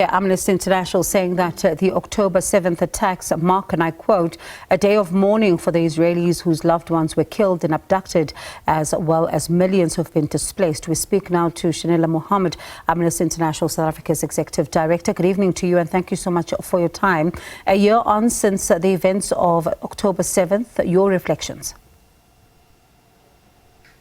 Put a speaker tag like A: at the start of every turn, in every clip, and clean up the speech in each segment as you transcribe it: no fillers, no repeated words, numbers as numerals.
A: Amnesty International saying that the October 7th attacks mark, and I quote, a day of mourning for the Israelis whose loved ones were killed and abducted, as well as millions who have been displaced. We speak now to Shenilla Mohamed, Amnesty International South Africa's Executive Director. Good evening to you and thank you so much for your time. A year on since the events of October 7th, your reflections.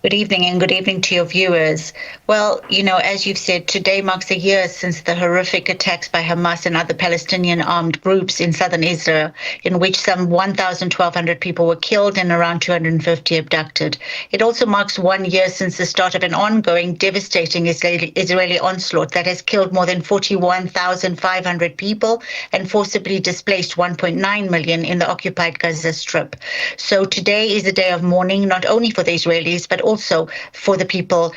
B: Good evening and good evening to your viewers. Well, as you've said, today marks a year since the horrific attacks by Hamas and other Palestinian armed groups in southern Israel, in which some 1,200 people were killed and around 250 abducted. It also marks 1 year since the start of an ongoing, devastating Israeli onslaught that has killed more than 41,500 people and forcibly displaced 1.9 million in the occupied Gaza Strip. So today is a day of mourning, not only for the Israelis, but also for the people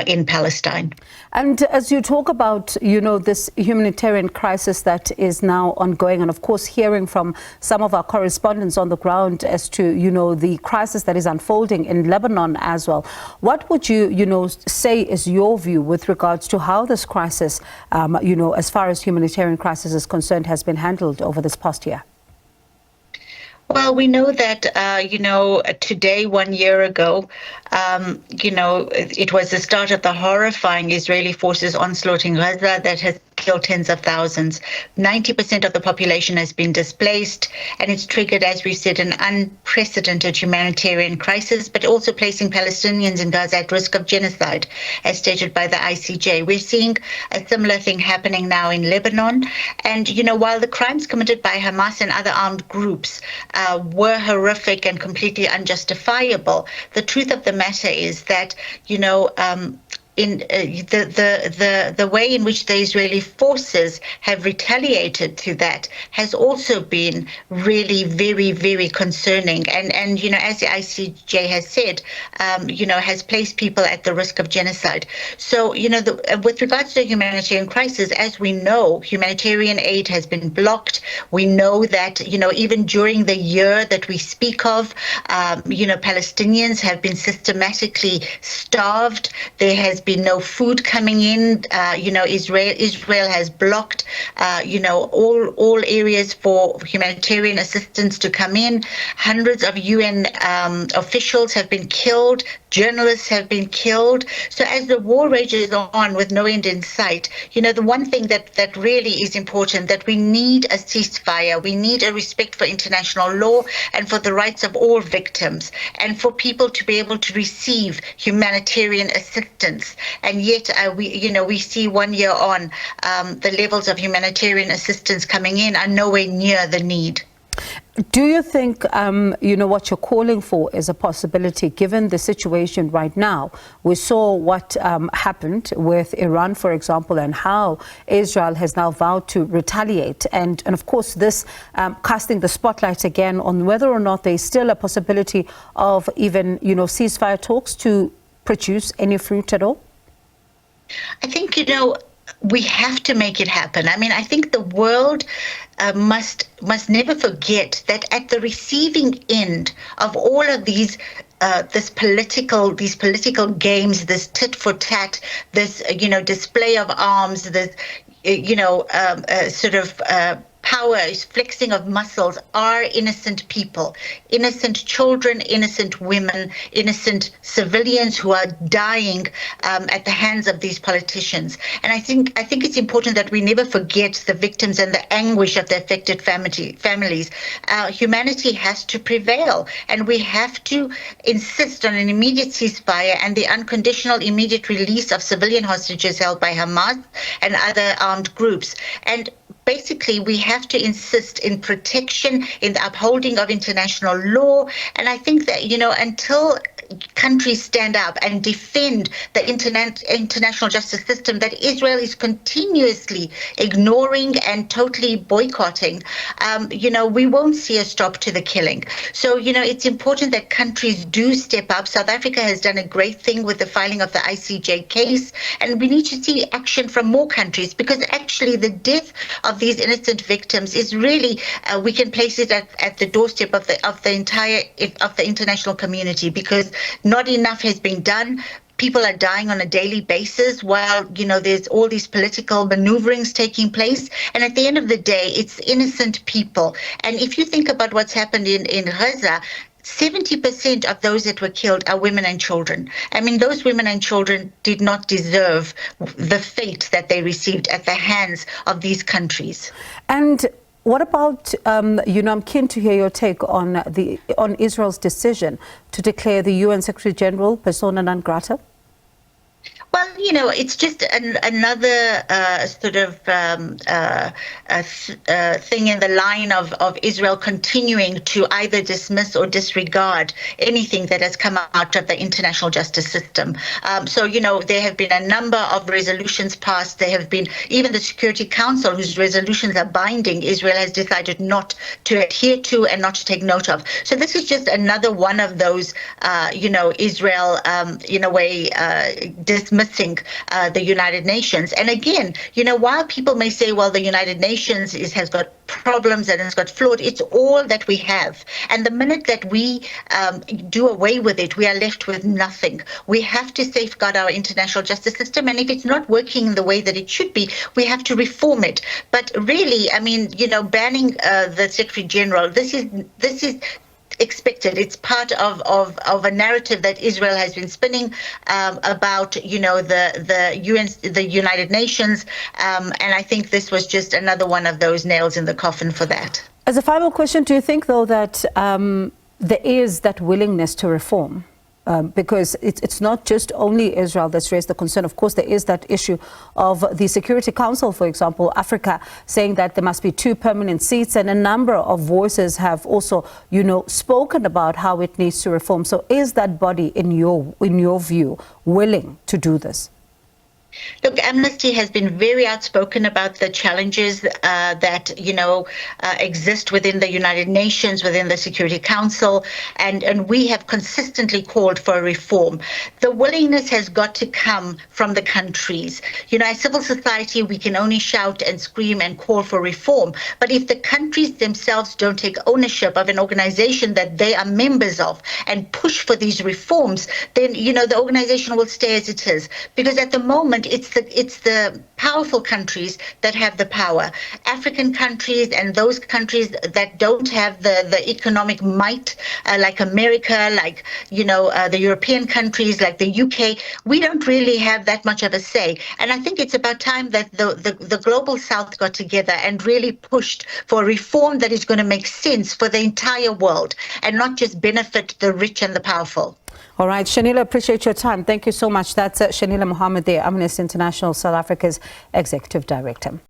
B: in Palestine.
A: And as you talk about, this humanitarian crisis that is now ongoing, and of course hearing from some of our correspondents on the ground as to, the crisis that is unfolding in Lebanon as well, what would you, say is your view with regards to how this crisis, as far as humanitarian crisis is concerned, has been handled over this past year?
B: Well, we know that, today, 1 year ago, it was the start of the horrifying Israeli forces onslaught in Gaza that has killed tens of thousands. 90% of the population has been displaced, and it's triggered, as we said, an unprecedented humanitarian crisis, but also placing Palestinians in Gaza at risk of genocide, as stated by the ICJ. We're seeing a similar thing happening now in Lebanon. And, while the crimes committed by Hamas and other armed groups were horrific and completely unjustifiable, the truth of the matter is that, in the way in which the Israeli forces have retaliated to that has also been really very, very concerning. And as the ICJ has said, has placed people at the risk of genocide. So, with regards to the humanitarian crisis, as we know, humanitarian aid has been blocked. We know that, even during the year that we speak of, Palestinians have been systematically starved. There has been no food coming in. Israel has blocked, all areas for humanitarian assistance to come in. Hundreds of UN officials have been killed. Journalists have been killed. So as the war rages on with no end in sight, the one thing that really is important, that we need a ceasefire. We need a respect for international law and for the rights of all victims, and for people to be able to receive humanitarian assistance. And yet, we see 1 year on, the levels of humanitarian assistance coming in are nowhere near the need.
A: Do you think, what you're calling for is a possibility, given the situation right now? We saw what happened with Iran, for example, and how Israel has now vowed to retaliate. And of course, this casting the spotlight again on whether or not there is still a possibility of even, ceasefire talks to produce any fruit at all?
B: I think, we have to make it happen. I mean, I think the world must never forget that at the receiving end of all of these these political games, this tit for tat, this display of arms, this power, flexing of muscles, are innocent people, innocent children, innocent women, innocent civilians who are dying at the hands of these politicians. And I think it's important that we never forget the victims and the anguish of the affected families. Humanity has to prevail, and we have to insist on an immediate ceasefire and the unconditional immediate release of civilian hostages held by Hamas and other armed groups. And basically, we have to insist in protection, in the upholding of international law. And I think that, until countries stand up and defend the international justice system that Israel is continuously ignoring and totally boycotting, we won't see a stop to the killing. So, it's important that countries do step up. South Africa has done a great thing with the filing of the ICJ case, and we need to see action from more countries, because actually the death of these innocent victims is really, we can place it at the doorstep of the international community, because not enough has been done. People are dying on a daily basis while, there's all these political maneuverings taking place. And at the end of the day, it's innocent people. And if you think about what's happened in Gaza, 70% of those that were killed are women and children. I mean, those women and children did not deserve the fate that they received at the hands of these countries.
A: And what about, I'm keen to hear your take on Israel's decision to declare the UN Secretary General persona non grata?
B: Well, it's just another sort of thing in the line of Israel continuing to either dismiss or disregard anything that has come out of the international justice system. So, there have been a number of resolutions passed. There have been even the Security Council, whose resolutions are binding, Israel has decided not to adhere to and not to take note of. So this is just another one of those, Israel, in a way, dismissing the United Nations. And again, while people may say, well, the United Nations has got problems and it's got flawed, it's all that we have. And the minute that we do away with it, we are left with nothing. We have to safeguard our international justice system. And if it's not working in the way that it should be, we have to reform it. But really, I mean, banning the Secretary General, this is expected. It's part of a narrative that Israel has been spinning about, the United Nations, and I think this was just another one of those nails in the coffin for that.
A: As a final question, do you think, though, that there is that willingness to reform? Because it's not just only Israel that's raised the concern. Of course, there is that issue of the Security Council, for example, Africa, saying that there must be 2 permanent seats, and a number of voices have also, spoken about how it needs to reform. So is that body, in your view, willing to do this?
B: Look, Amnesty has been very outspoken about the challenges that, exist within the United Nations, within the Security Council, and we have consistently called for a reform. The willingness has got to come from the countries. As civil society, we can only shout and scream and call for reform. But if the countries themselves don't take ownership of an organization that they are members of and push for these reforms, then, the organization will stay as it is. Because at the moment, it's the powerful countries that have the power. African countries and those countries that don't have the economic might, like America, like, the European countries, like the UK, we don't really have that much of a say. And I think it's about time that the global South got together and really pushed for reform that is going to make sense for the entire world and not just benefit the rich and the powerful.
A: All right, Shenilla, appreciate your time. Thank you so much. That's Shenilla Mohamed, the Amnesty International South Africa's Executive Director.